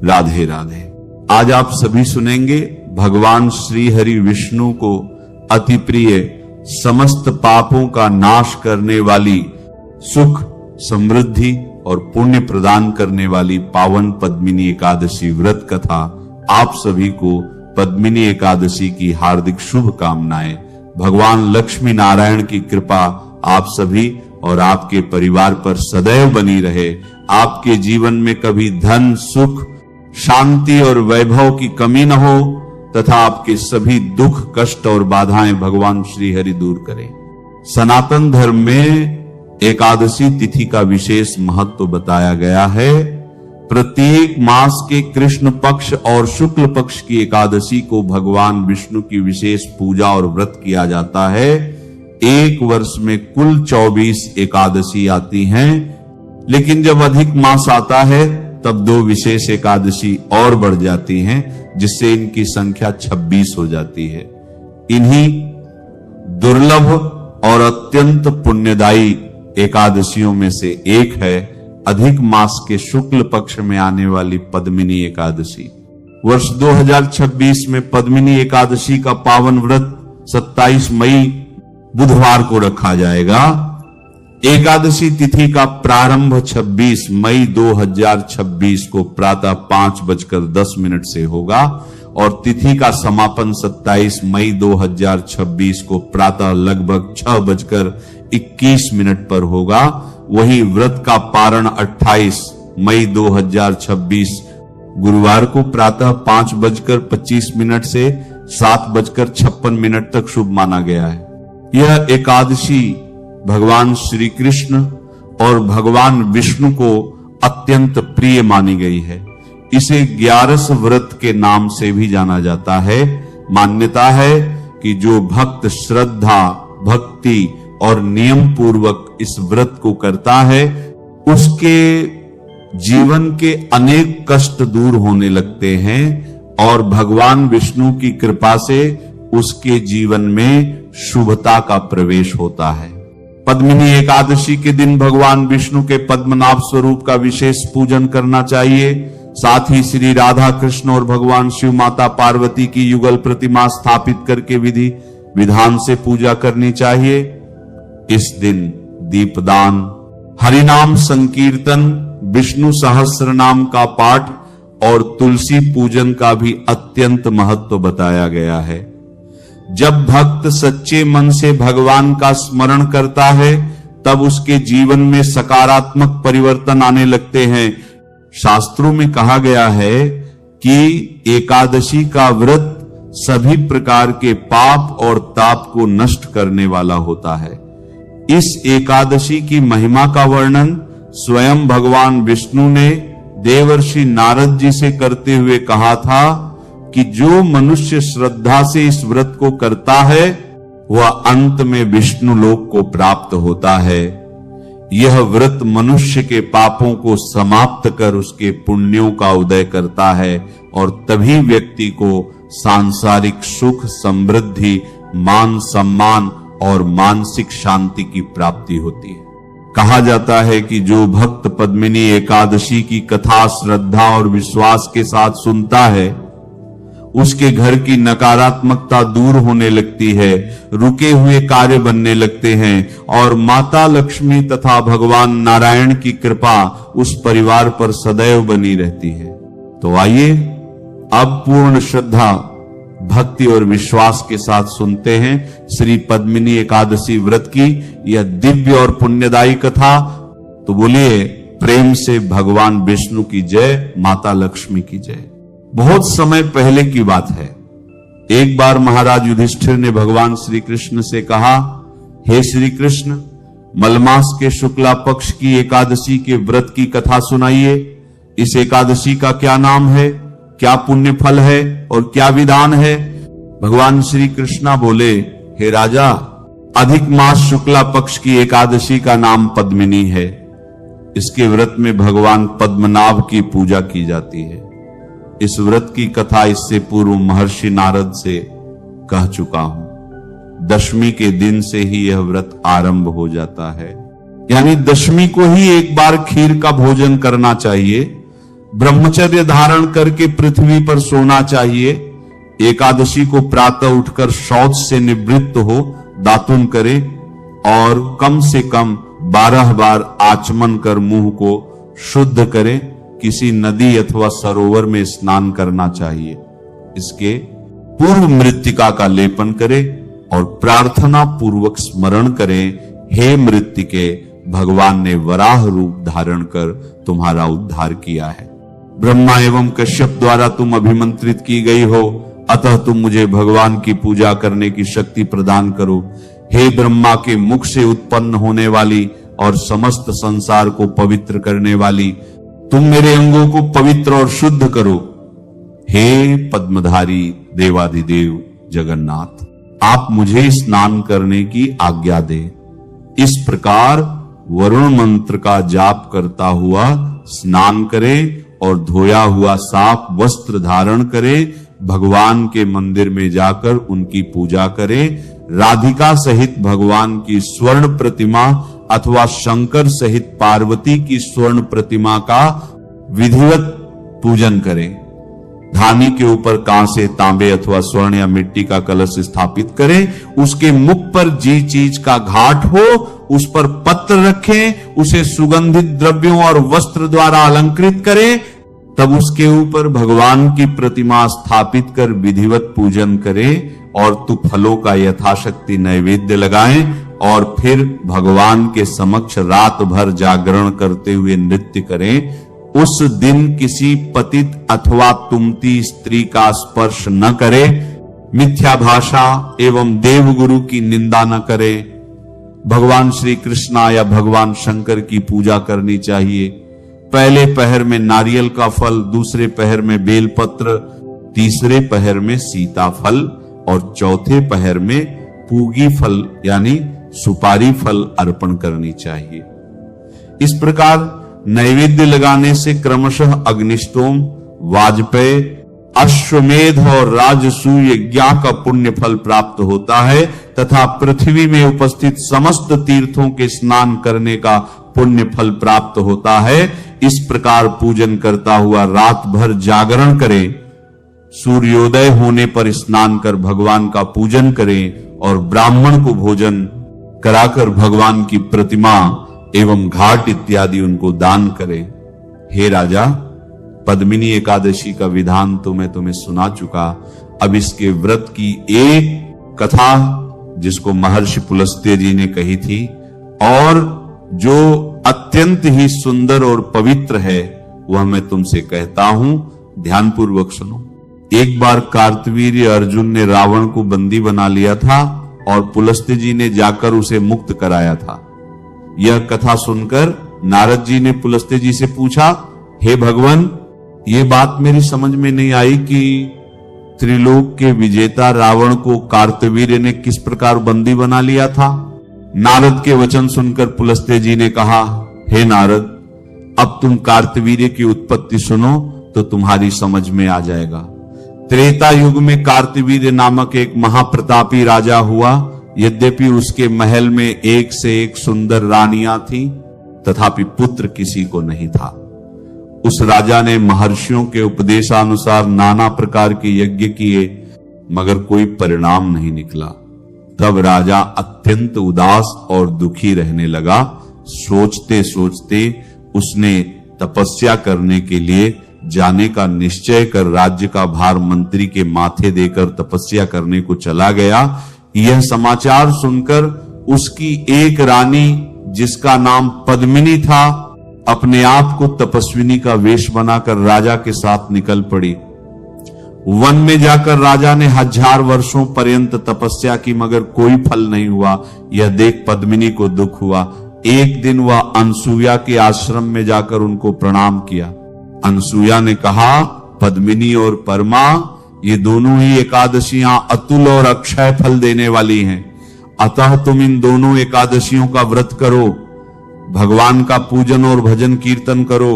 राधे राधे। आज आप सभी सुनेंगे भगवान श्री हरि विष्णु को अति प्रिय, समस्त पापों का नाश करने वाली, सुख, समृद्धि और पुण्य प्रदान करने वाली पावन पद्मिनी एकादशी व्रत कथा। आप सभी को पद्मिनी एकादशी की हार्दिक शुभकामनाएं। भगवान लक्ष्मी नारायण की कृपा आप सभी और आपके परिवार पर सदैव बनी रहे। आपके जीवन में कभी धन, सुख, शांति और वैभव की कमी न हो तथा आपके सभी दुख, कष्ट और बाधाएं भगवान श्री हरि दूर करें। सनातन धर्म में एकादशी तिथि का विशेष महत्व बताया गया है। प्रत्येक मास के कृष्ण पक्ष और शुक्ल पक्ष की एकादशी को भगवान विष्णु की विशेष पूजा और व्रत किया जाता है। एक वर्ष में कुल 24 एकादशी आती हैं, लेकिन जब अधिक मास आता है तब 2 विशेष एकादशी और बढ़ जाती हैं, जिससे इनकी संख्या 26 हो जाती है। इन्हीं दुर्लभ और अत्यंत पुण्यदायी एकादशियों में से एक है अधिक मास के शुक्ल पक्ष में आने वाली पद्मिनी एकादशी। वर्ष 2026 में पद्मिनी एकादशी का पावन व्रत 27 मई बुधवार को रखा जाएगा। एकादशी तिथि का प्रारंभ 26 मई 2026 को प्रातः 5:10 से होगा और तिथि का समापन 27 मई 2026 को प्रातः लगभग 6:21 पर होगा। वही व्रत का पारण 28 मई 2026 गुरुवार को प्रातः 5:25 से 7:56 तक शुभ माना गया है। यह एकादशी भगवान श्री कृष्ण और भगवान विष्णु को अत्यंत प्रिय मानी गई है। इसे 11 व्रत के नाम से भी जाना जाता है। मान्यता है कि जो भक्त श्रद्धा, भक्ति और नियम पूर्वक इस व्रत को करता है, उसके जीवन के अनेक कष्ट दूर होने लगते हैं और भगवान विष्णु की कृपा से उसके जीवन में शुभता का प्रवेश होता है। पद्मिनी एकादशी के दिन भगवान विष्णु के पद्मनाभ स्वरूप का विशेष पूजन करना चाहिए। साथ ही श्री राधा कृष्ण और भगवान शिव माता पार्वती की युगल प्रतिमा स्थापित करके विधि विधान से पूजा करनी चाहिए। इस दिन दीपदान, हरिनाम संकीर्तन, विष्णु सहस्र नाम का पाठ और तुलसी पूजन का भी अत्यंत महत्व बताया गया है। जब भक्त सच्चे मन से भगवान का स्मरण करता है तब उसके जीवन में सकारात्मक परिवर्तन आने लगते हैं। शास्त्रों में कहा गया है कि एकादशी का व्रत सभी प्रकार के पाप और ताप को नष्ट करने वाला होता है। इस एकादशी की महिमा का वर्णन स्वयं भगवान विष्णु ने देवर्षि नारद जी से करते हुए कहा था कि जो मनुष्य श्रद्धा से इस व्रत को करता है वह अंत में विष्णु लोक को प्राप्त होता है। यह व्रत मनुष्य के पापों को समाप्त कर उसके पुण्यों का उदय करता है और तभी व्यक्ति को सांसारिक सुख, समृद्धि, मान सम्मान और मानसिक शांति की प्राप्ति होती है। कहा जाता है कि जो भक्त पद्मिनी एकादशी की कथा श्रद्धा और विश्वास के साथ सुनता है, उसके घर की नकारात्मकता दूर होने लगती है, रुके हुए कार्य बनने लगते हैं और माता लक्ष्मी तथा भगवान नारायण की कृपा उस परिवार पर सदैव बनी रहती है। तो आइए अब पूर्ण श्रद्धा, भक्ति और विश्वास के साथ सुनते हैं श्री पद्मिनी एकादशी व्रत की यह दिव्य और पुण्यदायी कथा। तो बोलिए प्रेम से भगवान विष्णु की जय, माता लक्ष्मी की जय। बहुत समय पहले की बात है। एक बार महाराज युधिष्ठिर ने भगवान श्री कृष्ण से कहा, हे श्री कृष्ण, मलमास के शुक्ला पक्ष की एकादशी के व्रत की कथा सुनाइए। इस एकादशी का क्या नाम है, क्या पुण्य फल है और क्या विधान है? भगवान श्री कृष्णा बोले, हे राजा, अधिक मास शुक्ला पक्ष की एकादशी का नाम पद्मिनी है। इसके व्रत में भगवान पद्मनाभ की पूजा की जाती है। इस व्रत की कथा इससे पूर्व महर्षि नारद से कह चुका हूं। दशमी के दिन से ही यह व्रत आरंभ हो जाता है, यानी दशमी को ही एक बार खीर का भोजन करना चाहिए। ब्रह्मचर्य धारण करके पृथ्वी पर सोना चाहिए। एकादशी को प्रातः उठकर शौच से निवृत्त हो दातुन करे और कम से कम 12 बार आचमन कर मुंह को शुद्ध करे। किसी नदी अथवा सरोवर में स्नान करना चाहिए। इसके पूर्व मृत्तिका का लेपन करे और प्रार्थना पूर्वक स्मरण करें, हे मृत्तिके, भगवान ने वराह रूप धारण कर तुम्हारा उद्धार किया है। ब्रह्मा एवं कश्यप द्वारा तुम अभिमंत्रित की गई हो, अतः तुम मुझे भगवान की पूजा करने की शक्ति प्रदान करो। हे ब्रह्मा के मुख से उत्पन्न होने वाली और समस्त संसार को पवित्र करने वाली, तुम मेरे अंगों को पवित्र और शुद्ध करो। हे पद्मधारी देवाधिदेव जगन्नाथ, आप मुझे स्नान करने की आज्ञा दे। इस प्रकार वरुण मंत्र का जाप करता हुआ स्नान करे और धोया हुआ साफ वस्त्र धारण करे, भगवान के मंदिर में जाकर उनकी पूजा करे। राधिका सहित भगवान की स्वर्ण प्रतिमा अथवा शंकर सहित पार्वती की स्वर्ण प्रतिमा का विधिवत पूजन करें। धानी के ऊपर कांसे, तांबे अथवा स्वर्ण या मिट्टी का कलश स्थापित करें। उसके मुख पर जी चीज का घाट हो, उस पर पत्र रखें, उसे सुगंधित द्रव्यों और वस्त्र द्वारा अलंकृत करें। तब उसके ऊपर भगवान की प्रतिमा स्थापित कर विधिवत पूजन करें और तू फलों का यथाशक्ति नैवेद्य लगाएं और फिर भगवान के समक्ष रात भर जागरण करते हुए नृत्य करें। उस दिन किसी पतित अथवा तुमती स्त्री का स्पर्श न करे, मिथ्या भाषा एवं देवगुरु की निंदा न करे। भगवान श्री कृष्णा या भगवान शंकर की पूजा करनी चाहिए। पहले पहर में नारियल का फल, दूसरे पहर में बेलपत्र, तीसरे पहर में सीताफल और चौथे पहर में पूगी फल यानी सुपारी फल अर्पण करनी चाहिए। इस प्रकार नैवेद्य लगाने से क्रमशः अग्निष्टोम, वाजपेय, अश्वमेध और राजसूय यज्ञ का पुण्य फल प्राप्त होता है तथा पृथ्वी में उपस्थित समस्त तीर्थों के स्नान करने का पुण्य फल प्राप्त होता है। इस प्रकार पूजन करता हुआ रात भर जागरण करें। सूर्योदय होने पर स्नान कर भगवान का पूजन करें और ब्राह्मण को भोजन कराकर भगवान की प्रतिमा एवं घाट इत्यादि उनको दान करें। हे राजा, पद्मिनी एकादशी का विधान तो मैं तुम्हें सुना चुका। अब इसके व्रत की एक कथा जिसको महर्षि पुलस्त्य जी ने कही थी और जो अत्यंत ही सुंदर और पवित्र है, वह मैं तुमसे कहता हूं, ध्यानपूर्वक सुनो। एक बार कार्तवीर्य अर्जुन ने रावण को बंदी बना लिया था और पुलस्त्य जी ने जाकर उसे मुक्त कराया था। यह कथा सुनकर नारद जी ने पुलस्त्य जी से पूछा, हे भगवान, ये बात मेरी समझ में नहीं आई कि त्रिलोक के विजेता रावण को कार्तवीर्य ने किस प्रकार बंदी बना लिया था। नारद के वचन सुनकर पुलस्त्य जी ने कहा, हे नारद, अब तुम कार्तवीर्य की उत्पत्ति सुनो तो तुम्हारी समझ में आ जाएगा। त्रेता युग में कार्तवीर्य नामक एक महाप्रतापी राजा हुआ। यद्यपि उसके महल में एक से एक सुंदर रानियां थीं, तथापि पुत्र किसी को नहीं था। उस राजा ने महर्षियों के उपदेशानुसार नाना प्रकार के यज्ञ किए, मगर कोई परिणाम नहीं निकला। तब राजा अत्यंत उदास और दुखी रहने लगा। सोचते सोचते उसने तपस्या करने के लिए जाने का निश्चय कर राज्य का भार मंत्री के माथे देकर तपस्या करने को चला गया। यह समाचार सुनकर उसकी एक रानी, जिसका नाम पद्मिनी था, अपने आप को तपस्विनी का वेश बनाकर राजा के साथ निकल पड़ी। वन में जाकर राजा ने 1000 वर्षों पर्यंत तपस्या की, मगर कोई फल नहीं हुआ। यह देख पद्मिनी को दुख हुआ। एक दिन वह अनसुया के आश्रम में जाकर उनको प्रणाम किया। अनसुया ने कहा, पद्मिनी और परमा, ये दोनों ही एकादशियां अतुल और अक्षय फल देने वाली हैं, अतः तुम इन दोनों एकादशियों का व्रत करो, भगवान का पूजन और भजन कीर्तन करो,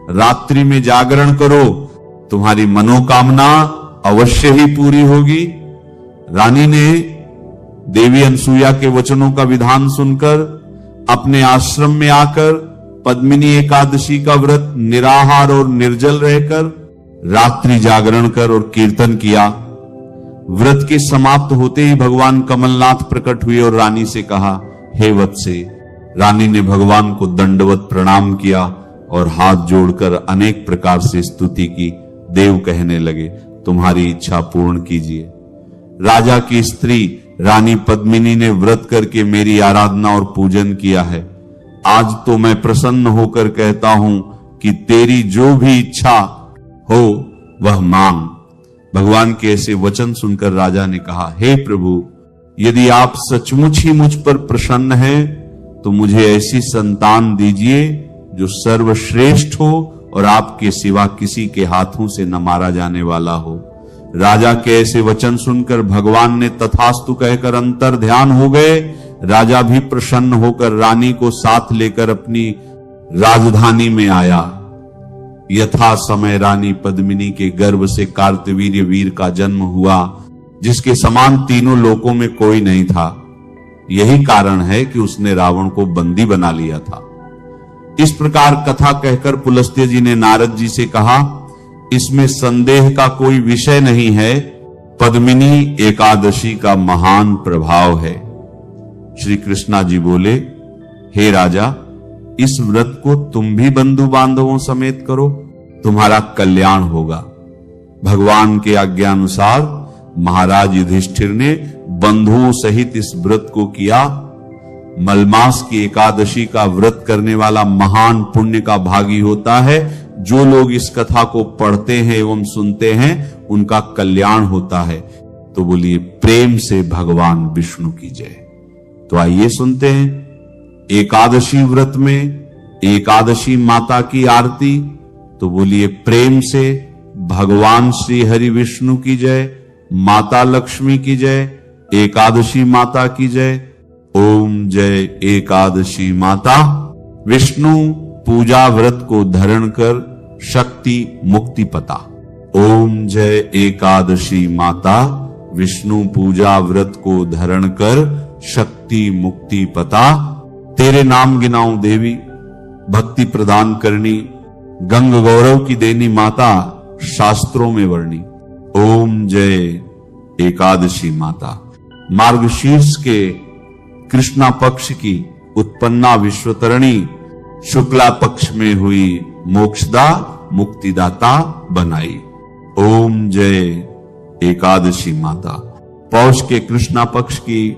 रात्रि में जागरण करो, तुम्हारी मनोकामना अवश्य ही पूरी होगी। रानी ने देवी अनसुया के वचनों का विधान सुनकर अपने आश्रम में आकर पद्मिनी एकादशी का व्रत निराहार और निर्जल रहकर रात्रि जागरण कर और कीर्तन किया। व्रत के समाप्त होते ही भगवान कमलनाथ प्रकट हुए और रानी से कहा, हे वत्से। रानी ने भगवान को दंडवत प्रणाम किया और हाथ जोड़कर अनेक प्रकार से स्तुति की। देव कहने लगे, तुम्हारी इच्छा पूर्ण कीजिए। राजा की स्त्री रानी पद्मिनी ने व्रत करके मेरी आराधना और पूजन किया है। आज तो मैं प्रसन्न होकर कहता हूं कि तेरी जो भी इच्छा हो वह मांग। भगवान के ऐसे वचन सुनकर राजा ने कहा, हे प्रभु, यदि आप सचमुच ही मुझ पर प्रसन्न हैं तो मुझे ऐसी संतान दीजिए जो सर्वश्रेष्ठ हो और आपके सिवा किसी के हाथों से न मारा जाने वाला हो। राजा के ऐसे वचन सुनकर भगवान ने तथास्तु कहकर अंतर ध्यान हो गए। राजा भी प्रसन्न होकर रानी को साथ लेकर अपनी राजधानी में आया। यथा समय रानी पद्मिनी के गर्भ से कार्तवीर्य वीर का जन्म हुआ, जिसके समान तीनों लोकों में कोई नहीं था। यही कारण है कि उसने रावण को बंदी बना लिया था। इस प्रकार कथा कहकर पुलस्त्य जी ने नारद जी से कहा, इसमें संदेह का कोई विषय नहीं है, पद्मिनी एकादशी का महान प्रभाव है। श्री कृष्णा जी बोले, हे राजा, इस व्रत को तुम भी बंधु बांधवों समेत करो, तुम्हारा कल्याण होगा। भगवान के आज्ञानुसार महाराज युधिष्ठिर ने बंधुओं सहित इस व्रत को किया। मलमास की एकादशी का व्रत करने वाला महान पुण्य का भागी होता है। जो लोग इस कथा को पढ़ते हैं एवं सुनते हैं, उनका कल्याण होता है। तो बोलिए प्रेम से भगवान विष्णु की जय। तो आइए सुनते हैं एकादशी व्रत में एकादशी माता की आरती। तो बोलिए प्रेम से भगवान श्री हरि विष्णु की जय, माता लक्ष्मी की जय, एकादशी माता की जय। ओम जय एकादशी माता। विष्णु पूजा व्रत को धारण कर शक्ति मुक्ति पता। ओम जय एकादशी माता। विष्णु पूजा व्रत को धारण कर शक्ति मुक्ति पता। तेरे नाम गिनाऊं देवी, भक्ति प्रदान करनी, गंग गौरव की देनी माता, शास्त्रों में वर्णी। ओम जय एकादशी माता। मार्गशीर्ष के कृष्णा पक्ष की उत्पन्ना विश्वतरणी शुक्ला पक्ष में हुई मोक्षदा मुक्तिदाता बनाई। ओम जय एकादशी माता। पौष के कृष्णा पक्ष की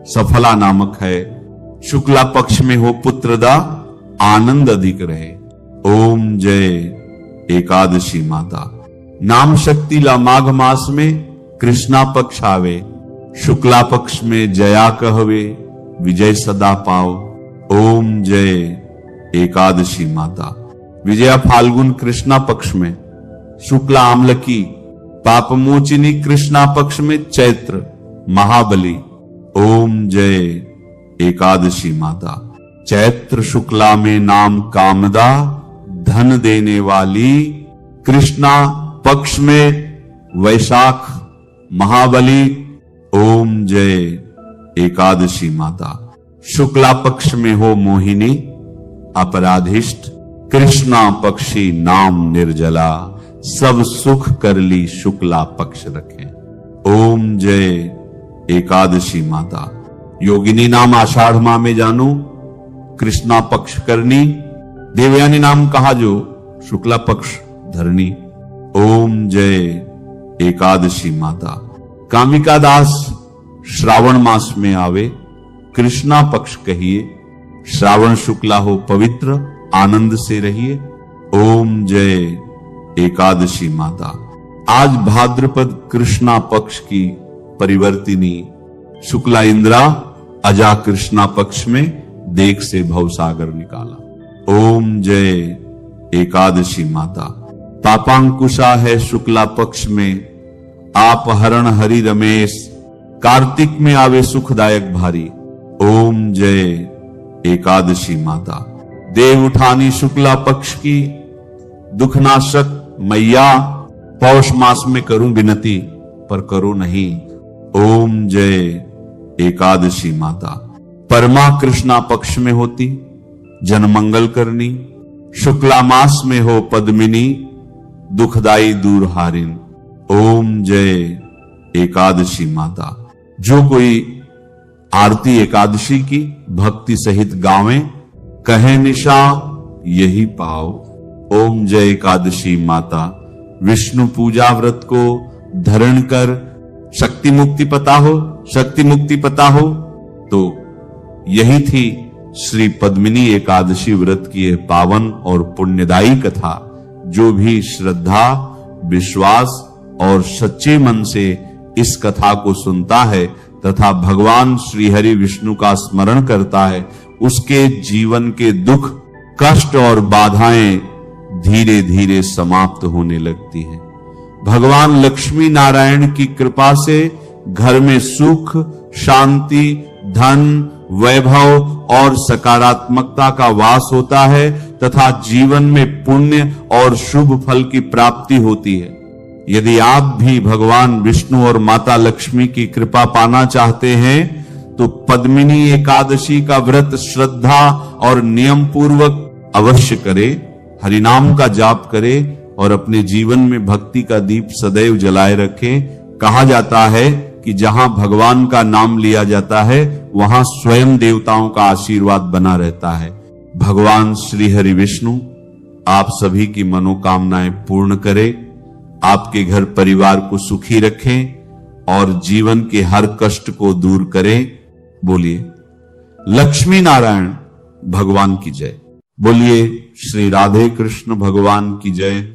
सफला नामक है। शुक्ला पक्ष में हो पुत्रदा, आनंद अधिक रहे। ओम जय एकादशी माता। नाम शक्ति ला माघ मास में कृष्णा पक्ष आवे, शुक्ला पक्ष में जया कहवे, विजय सदा पाओ। ओम जय एकादशी माता। विजया फाल्गुन कृष्णा पक्ष में, शुक्ला आमलकी, पापमोचिनी कृष्णा पक्ष में चैत्र, महाबली। ओम जय एकादशी माता। चैत्र शुक्ला में नाम कामदा, धन देने वाली, कृष्णा पक्ष में वैशाख, महाबली। ओम जय एकादशी माता। शुक्ला पक्ष में हो मोहिनी, अपराधिष्ट, कृष्णा पक्षी नाम निर्जला, सब सुख कर ली शुक्ला पक्ष रखे। ओम जय एकादशी माता। योगिनी नाम आषाढ़ माह में जानो, कृष्णा पक्ष करनी, देवयानी नाम कहा जो शुक्ला पक्ष धरनी। ओम जय एकादशी माता। कामिका दास श्रावण मास में आवे, कृष्णा पक्ष कहिए, श्रावण शुक्ला हो पवित्र, आनंद से रहिए। ओम जय एकादशी माता। आज भाद्रपद कृष्णा पक्ष की परिवर्तिनी शुक्ला इंद्रा अजा कृष्णा पक्ष में देख से भवसागर निकाला। ओम जय एकादशी माता। पापांकुशा है शुक्ला पक्ष में, आप हरण हरि रमेश, कार्तिक में आवे सुखदायक भारी। ओम जय एकादशी माता। देव उठानी शुक्ला पक्ष की, दुखनाशक मैया, पौष मास में करूं विनती पर करो नहीं। ओम जय एकादशी माता। परमा कृष्णा पक्ष में होती, जनमंगल करनी। शुक्ला मास में हो पद्मिनी, दुखदाई दूर हारिन। ओम जय एकादशी माता। जो कोई आरती एकादशी की भक्ति सहित गावें, कहे निशा यही पाओ। ओम जय एकादशी माता। विष्णु पूजा व्रत को धरण कर शक्ति मुक्ति पता हो, शक्ति मुक्ति पता हो तो यही थी श्री पद्मिनी एकादशी व्रत की यह पावन और पुण्यदायी कथा। जो भी श्रद्धा, विश्वास और सच्चे मन से इस कथा को सुनता है तथा भगवान श्री हरि विष्णु का स्मरण करता है, उसके जीवन के दुख, कष्ट और बाधाएं धीरे धीरे समाप्त होने लगती हैं। भगवान लक्ष्मी नारायण की कृपा से घर में सुख, शांति, धन, वैभव और सकारात्मकता का वास होता है तथा जीवन में पुण्य और शुभ फल की प्राप्ति होती है। यदि आप भी भगवान विष्णु और माता लक्ष्मी की कृपा पाना चाहते हैं तो पद्मिनी एकादशी का व्रत श्रद्धा और नियम पूर्वक अवश्य करें। हरिनाम का जाप करें और अपने जीवन में भक्ति का दीप सदैव जलाए रखें। कहा जाता है कि जहां भगवान का नाम लिया जाता है वहां स्वयं देवताओं का आशीर्वाद बना रहता है। भगवान श्री हरि विष्णु आप सभी की मनोकामनाएं पूर्ण करें, आपके घर परिवार को सुखी रखें और जीवन के हर कष्ट को दूर करें। बोलिए लक्ष्मी नारायण भगवान की जय। बोलिए श्री राधे कृष्ण भगवान की जय।